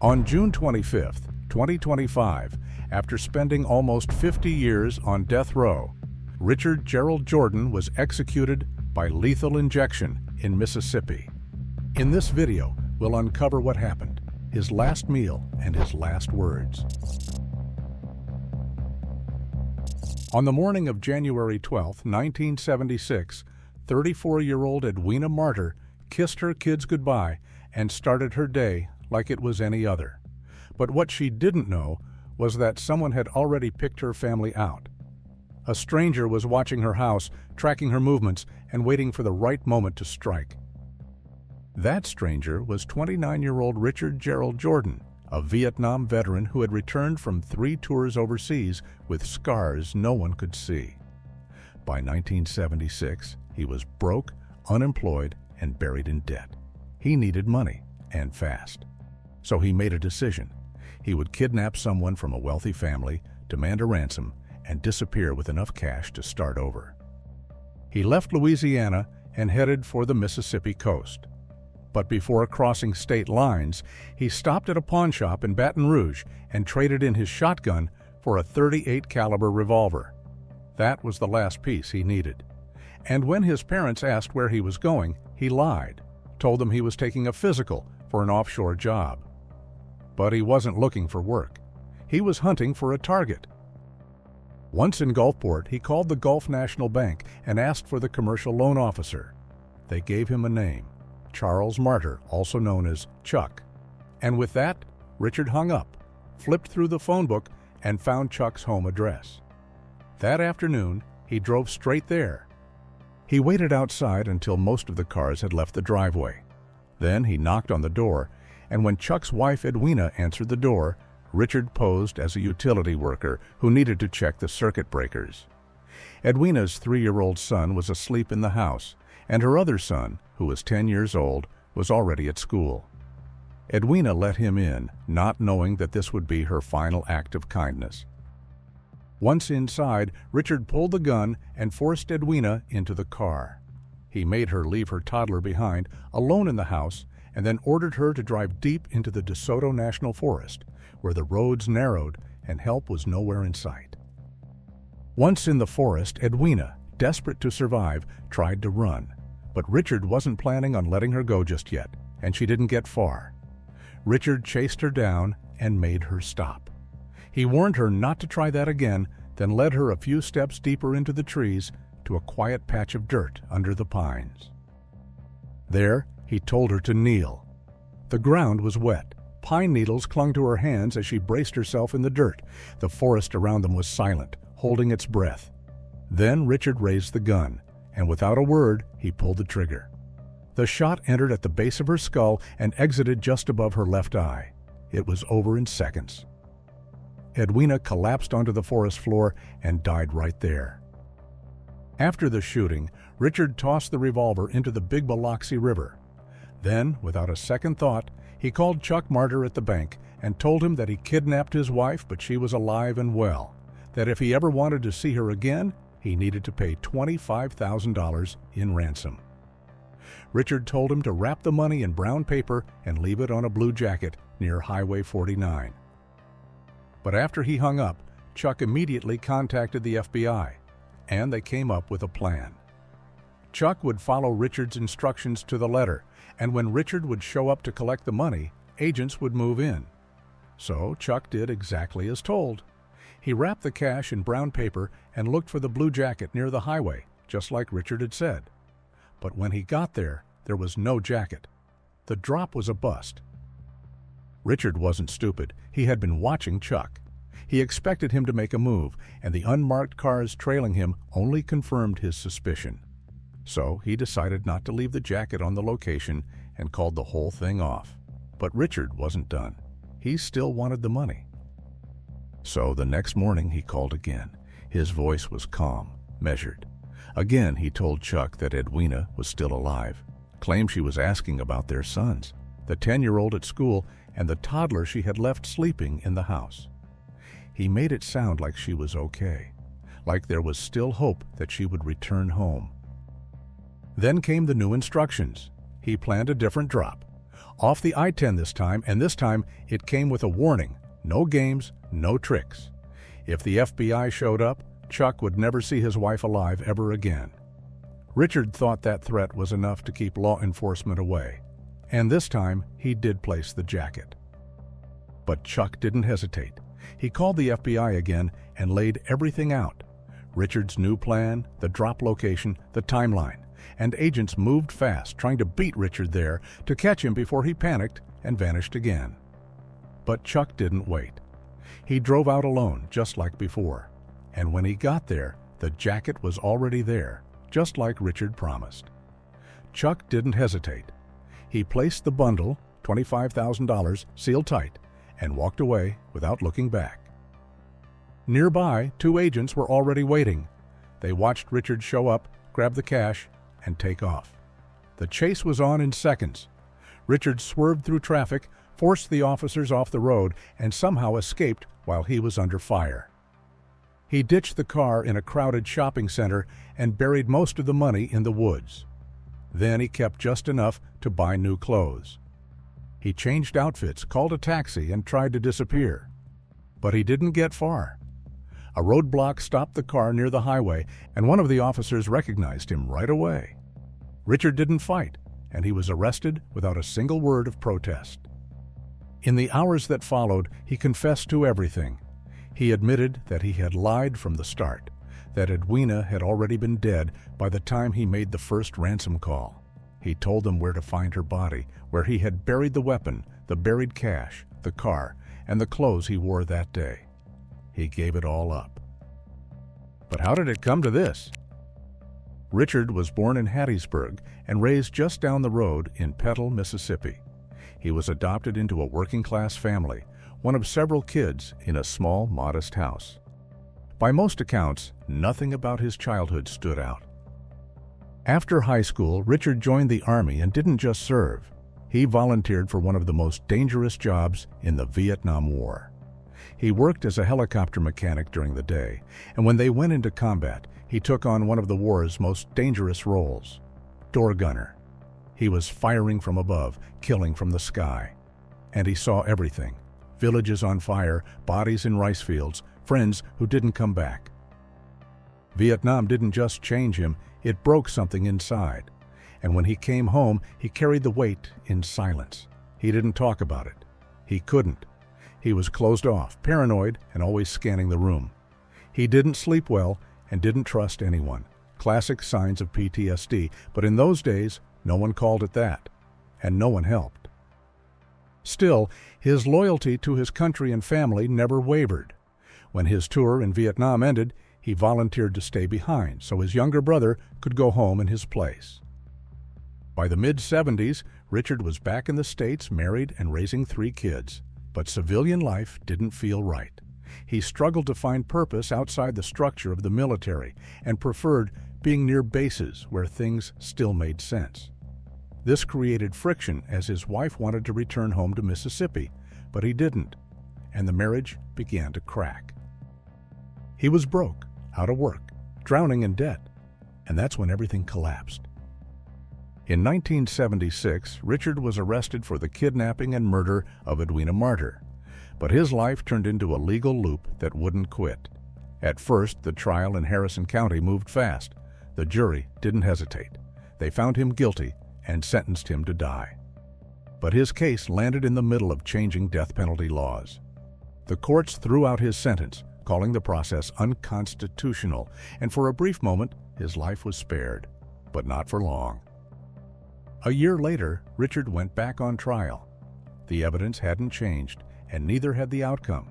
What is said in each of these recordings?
On June 25, 2025, after spending almost 50 years on death row, Richard Gerald Jordan was executed by lethal injection in Mississippi. In this video, we'll uncover what happened, his last meal, and his last words. On the morning of January 12, 1976, 34-year-old Edwina Marter kissed her kids goodbye and started her day like it was any other. But what she didn't know was that someone had already picked her family out. A stranger was watching her house, tracking her movements, and waiting for the right moment to strike. That stranger was 29-year-old Richard Gerald Jordan, a Vietnam veteran who had returned from 3 tours overseas with scars no one could see. By 1976, he was broke, unemployed, and buried in debt. He needed money, and fast. So he made a decision. He would kidnap someone from a wealthy family, demand a ransom, and disappear with enough cash to start over. He left Louisiana and headed for the Mississippi coast. But before crossing state lines, he stopped at a pawn shop in Baton Rouge and traded in his shotgun for a .38 caliber revolver. That was the last piece he needed. And when his parents asked where he was going, he lied, told them he was taking a physical for an offshore job. But he wasn't looking for work. He was hunting for a target. Once in Gulfport, he called the Gulf National Bank and asked for the commercial loan officer. They gave him a name, Charles Marter, also known as Chuck. And with that, Richard hung up, flipped through the phone book, and found Chuck's home address. That afternoon, he drove straight there. He waited outside until most of the cars had left the driveway. Then he knocked on the door, and when Chuck's wife Edwina answered the door, Richard posed as a utility worker who needed to check the circuit breakers. Edwina's 3-year-old son was asleep in the house, and her other son, who was 10 years old, was already at school. Edwina let him in, not knowing that this would be her final act of kindness. Once inside, Richard pulled the gun and forced Edwina into the car. He made her leave her toddler behind, alone in the house, and then ordered her to drive deep into the DeSoto National Forest, where the roads narrowed and help was nowhere in sight. Once in the forest, Edwina, desperate to survive, tried to run. But Richard wasn't planning on letting her go just yet, and she didn't get far. Richard chased her down and made her stop. He warned her not to try that again, then led her a few steps deeper into the trees to a quiet patch of dirt under the pines. There, he told her to kneel. The ground was wet. Pine needles clung to her hands as she braced herself in the dirt. The forest around them was silent, holding its breath. Then Richard raised the gun, and without a word, he pulled the trigger. The shot entered at the base of her skull and exited just above her left eye. It was over in seconds. Edwina collapsed onto the forest floor and died right there. After the shooting, Richard tossed the revolver into the Big Biloxi River. Then, without a second thought, he called Chuck Marter at the bank and told him that he kidnapped his wife, but she was alive and well, that if he ever wanted to see her again, he needed to pay $25,000 in ransom. Richard told him to wrap the money in brown paper and leave it on a blue jacket near Highway 49. But after he hung up, Chuck immediately contacted the FBI, and they came up with a plan. Chuck would follow Richard's instructions to the letter, and when Richard would show up to collect the money, agents would move in. So Chuck did exactly as told. He wrapped the cash in brown paper and looked for the blue jacket near the highway, just like Richard had said. But when he got there, there was no jacket. The drop was a bust. Richard wasn't stupid. He had been watching Chuck. He expected him to make a move, and the unmarked cars trailing him only confirmed his suspicion. So he decided not to leave the jacket on the location and called the whole thing off. But Richard wasn't done. He still wanted the money. So the next morning he called again. His voice was calm, measured. Again he told Chuck that Edwina was still alive, claimed she was asking about their sons, the 10-year-old at school and the toddler she had left sleeping in the house. He made it sound like she was okay, like there was still hope that she would return home. Then came the new instructions. He planned a different drop. Off the I-10 this time, and this time it came with a warning: no games, no tricks. If the FBI showed up, Chuck would never see his wife alive ever again. Richard thought that threat was enough to keep law enforcement away, and this time he did place the jacket. But Chuck didn't hesitate. He called the FBI again and laid everything out: Richard's new plan, the drop location, the timeline, and agents moved fast, trying to beat Richard there to catch him before he panicked and vanished again. But Chuck didn't wait. He drove out alone, just like before, and when he got there, the jacket was already there, just like Richard promised. Chuck didn't hesitate. He placed the bundle, $25,000, sealed tight, and walked away without looking back. Nearby, 2 agents were already waiting. They watched Richard show up, grab the cash, and take off. The chase was on in seconds. Richard swerved through traffic, forced the officers off the road, and somehow escaped while he was under fire. He ditched the car in a crowded shopping center and buried most of the money in the woods. Then he kept just enough to buy new clothes. He changed outfits, called a taxi, and tried to disappear. But he didn't get far. A roadblock stopped the car near the highway, and one of the officers recognized him right away. Richard didn't fight, and he was arrested without a single word of protest. In the hours that followed, he confessed to everything. He admitted that he had lied from the start, that Edwina had already been dead by the time he made the first ransom call. He told them where to find her body, where he had buried the weapon, the buried cash, the car, and the clothes he wore that day. He gave it all up. But how did it come to this? Richard was born in Hattiesburg and raised just down the road in Petal, Mississippi. He was adopted into a working-class family, one of several kids in a small, modest house. By most accounts, nothing about his childhood stood out. After high school, Richard joined the Army and didn't just serve. He volunteered for one of the most dangerous jobs in the Vietnam War. He worked as a helicopter mechanic during the day, and when they went into combat, he took on one of the war's most dangerous roles: door gunner. He was firing from above, killing from the sky. And he saw everything: villages on fire, bodies in rice fields, friends who didn't come back. Vietnam didn't just change him, it broke something inside. And when he came home, he carried the weight in silence. He didn't talk about it. He couldn't. He was closed off, paranoid, and always scanning the room. He didn't sleep well and didn't trust anyone. Classic signs of PTSD, but in those days, no one called it that, and no one helped. Still, his loyalty to his country and family never wavered. When his tour in Vietnam ended, he volunteered to stay behind so his younger brother could go home in his place. By the mid-70s, Richard was back in the States, married and raising 3 kids. But civilian life didn't feel right. He struggled to find purpose outside the structure of the military and preferred being near bases where things still made sense. This created friction as his wife wanted to return home to Mississippi, but he didn't, and the marriage began to crack. He was broke, out of work, drowning in debt, and that's when everything collapsed. In 1976, Richard was arrested for the kidnapping and murder of Edwina Marter, but his life turned into a legal loop that wouldn't quit. At first, the trial in Harrison County moved fast. The jury didn't hesitate. They found him guilty and sentenced him to die. But his case landed in the middle of changing death penalty laws. The courts threw out his sentence, calling the process unconstitutional, and for a brief moment, his life was spared, but not for long. A year later, Richard went back on trial. The evidence hadn't changed, and neither had the outcome.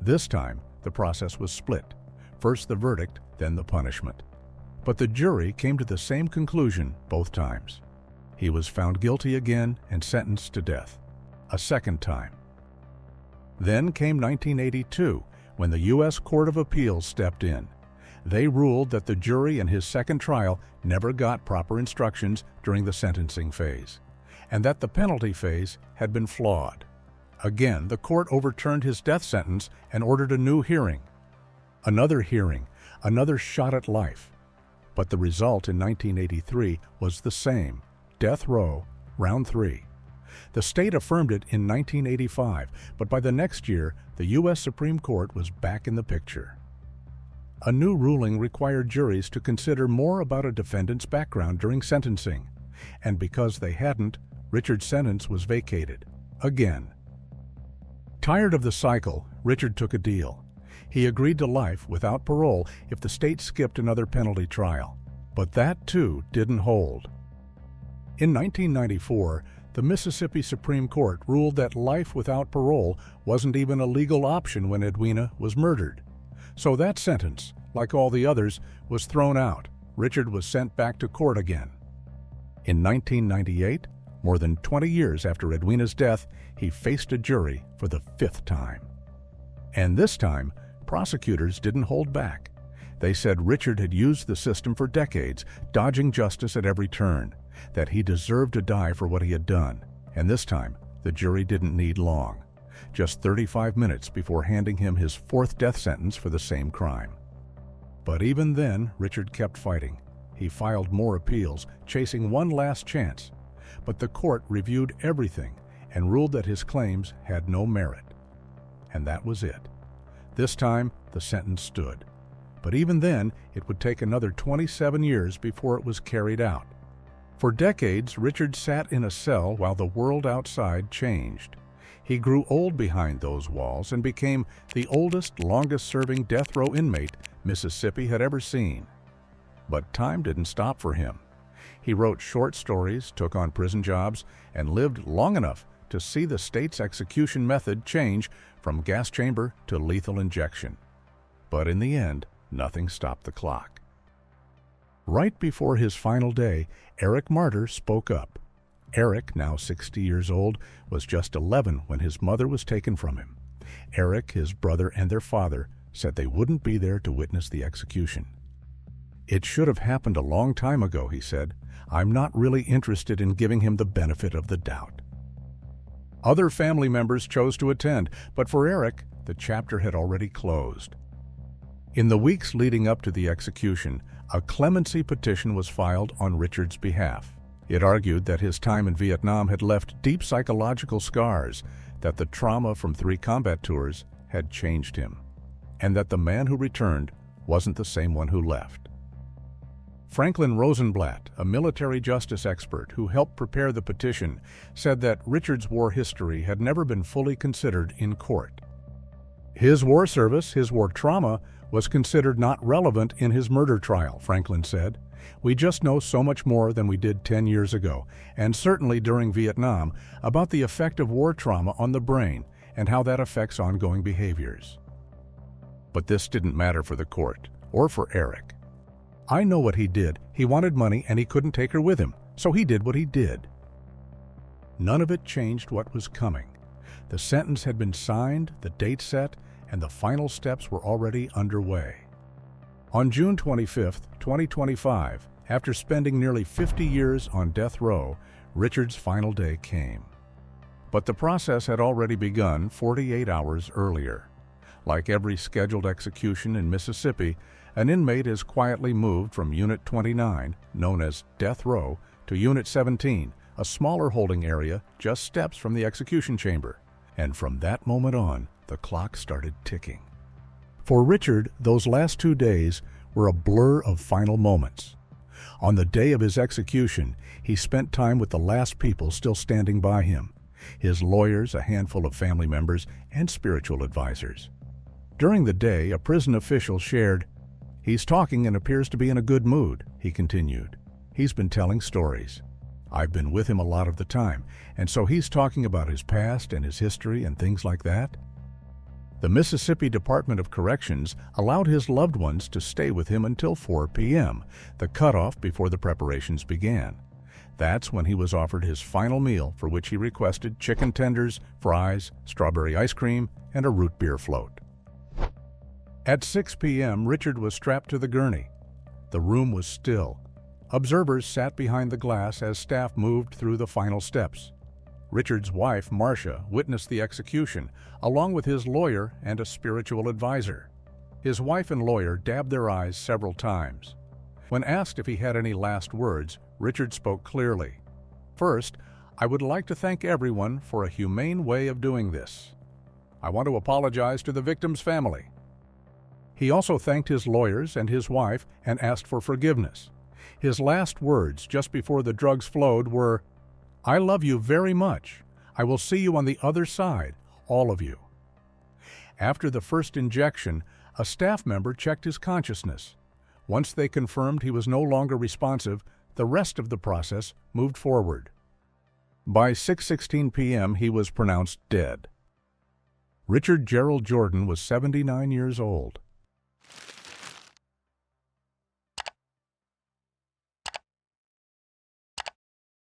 This time, the process was split. First the verdict, then the punishment. But the jury came to the same conclusion both times. He was found guilty again and sentenced to death, a second time. Then came 1982, when the U.S. Court of Appeals stepped in. They ruled that the jury in his second trial never got proper instructions during the sentencing phase, and that the penalty phase had been flawed. Again, the court overturned his death sentence and ordered a new hearing. Another hearing, another shot at life. But the result in 1983 was the same: death row, round 3. The state affirmed it in 1985, but by the next year, the U.S. Supreme Court was back in the picture. A new ruling required juries to consider more about a defendant's background during sentencing, and because they hadn't, Richard's sentence was vacated. Again. Tired of the cycle, Richard took a deal. He agreed to life without parole if the state skipped another penalty trial. But that, too, didn't hold. In 1994, the Mississippi Supreme Court ruled that life without parole wasn't even a legal option when Edwina was murdered. So that sentence, like all the others, was thrown out. Richard was sent back to court again. In 1998, more than 20 years after Edwina's death, he faced a jury for the 5th time. And this time, prosecutors didn't hold back. They said Richard had used the system for decades, dodging justice at every turn, that he deserved to die for what he had done. And this time, the jury didn't need long, just 35 minutes before handing him his 4th death sentence for the same crime. But even then, Richard kept fighting. He filed more appeals, chasing one last chance. But the court reviewed everything and ruled that his claims had no merit. And that was it. This time, the sentence stood. But even then, it would take another 27 years before it was carried out. For decades, Richard sat in a cell while the world outside changed. He grew old behind those walls and became the oldest, longest-serving death row inmate Mississippi had ever seen. But time didn't stop for him. He wrote short stories, took on prison jobs, and lived long enough to see the state's execution method change from gas chamber to lethal injection. But in the end, nothing stopped the clock. Right before his final day, Edwina Marter spoke up. Eric, now 60 years old, was just 11 when his mother was taken from him. Eric, his brother, and their father said they wouldn't be there to witness the execution. "It should have happened a long time ago," he said. "I'm not really interested in giving him the benefit of the doubt." Other family members chose to attend, but for Eric, the chapter had already closed. In the weeks leading up to the execution, a clemency petition was filed on Richard's behalf. It argued that his time in Vietnam had left deep psychological scars, that the trauma from 3 combat tours had changed him, and that the man who returned wasn't the same one who left. Franklin Rosenblatt, a military justice expert who helped prepare the petition, said that Richard's war history had never been fully considered in court. His war service, his war trauma, was considered not relevant in his murder trial, Franklin said. "We just know so much more than we did 10 years ago, and certainly during Vietnam, about the effect of war trauma on the brain and how that affects ongoing behaviors." But this didn't matter for the court, or for Eric. "I know what he did. He wanted money and he couldn't take her with him, so he did what he did." None of it changed what was coming. The sentence had been signed, the date set, and the final steps were already underway. On June 25, 2025, after spending nearly 50 years on death row, Richard's final day came. But the process had already begun 48 hours earlier. Like every scheduled execution in Mississippi, an inmate is quietly moved from Unit 29, known as Death Row, to Unit 17, a smaller holding area just steps from the execution chamber. And from that moment on, the clock started ticking. For Richard, those last 2 days were a blur of final moments. On the day of his execution, he spent time with the last people still standing by him, his lawyers, a handful of family members, and spiritual advisors. During the day, a prison official shared, "He's talking and appears to be in a good mood," he continued. "He's been telling stories. I've been with him a lot of the time, and so he's talking about his past and his history and things like that." The Mississippi Department of Corrections allowed his loved ones to stay with him until 4 p.m., the cutoff before the preparations began. That's when he was offered his final meal, for which he requested chicken tenders, fries, strawberry ice cream, and a root beer float. At 6 p.m., Richard was strapped to the gurney. The room was still. Observers sat behind the glass as staff moved through the final steps. Richard's wife, Marcia, witnessed the execution, along with his lawyer and a spiritual advisor. His wife and lawyer dabbed their eyes several times. When asked if he had any last words, Richard spoke clearly. "First, I would like to thank everyone for a humane way of doing this. I want to apologize to the victim's family." He also thanked his lawyers and his wife and asked for forgiveness. His last words just before the drugs flowed were, "I love you very much. I will see you on the other side, all of you." After the first injection, a staff member checked his consciousness. Once they confirmed he was no longer responsive, the rest of the process moved forward. By 6:16 p.m., he was pronounced dead. Richard Gerald Jordan was 79 years old.